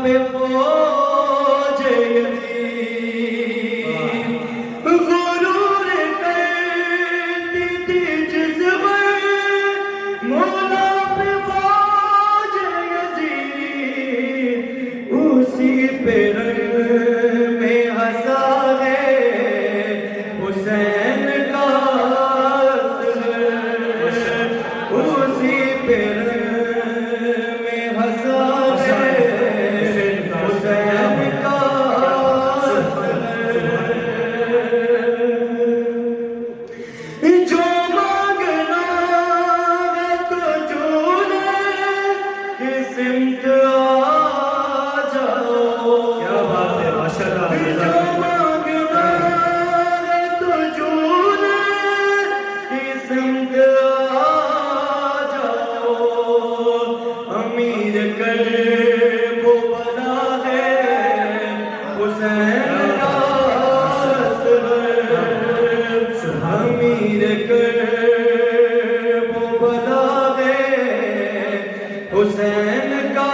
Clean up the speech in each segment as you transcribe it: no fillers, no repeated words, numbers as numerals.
پہ فوج یزید غرور کرتی تھی جذبہ مولا پہ فوج یزید اسی پہ رنگ میں ہنسا ہے حسین کا اسی پہ رنگ میں ہنسا ہے حسین کا جو مانگنا ہے تو جو کہ سمت آ جاؤ کیا بات ہے ماشاءاللہ جو مانگنا ہے تو جو کہ سمت آ جاؤ امیر قلب و بنا ہے حسین کا امیر قلب و بنا ہے حسین کا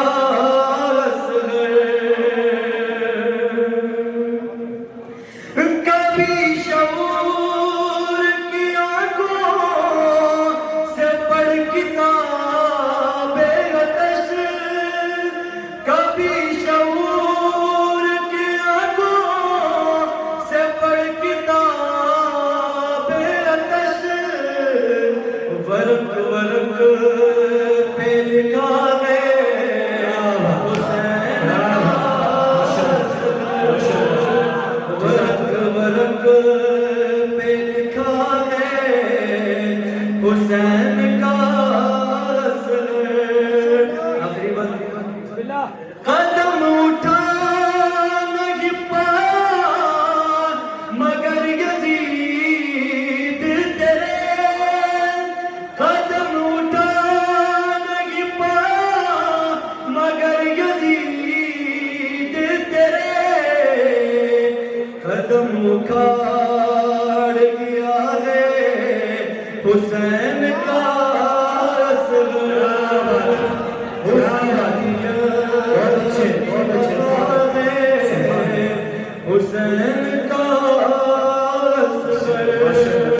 کبھی شعور کی آنکھوں سے پڑھ کتاب آتش کبھی شعور کی آنکھوں سے پڑھ کتاب آتش ورق ورق پہ لکھا ہے حسین ورق ورق پہ لکھا ہے حسین کا اصل آخری بات قدم اٹھا نہیں پایا مگر یزید تیرے قدم اٹھا نہیں پایا مگر یزید تیرے قدم اٹھا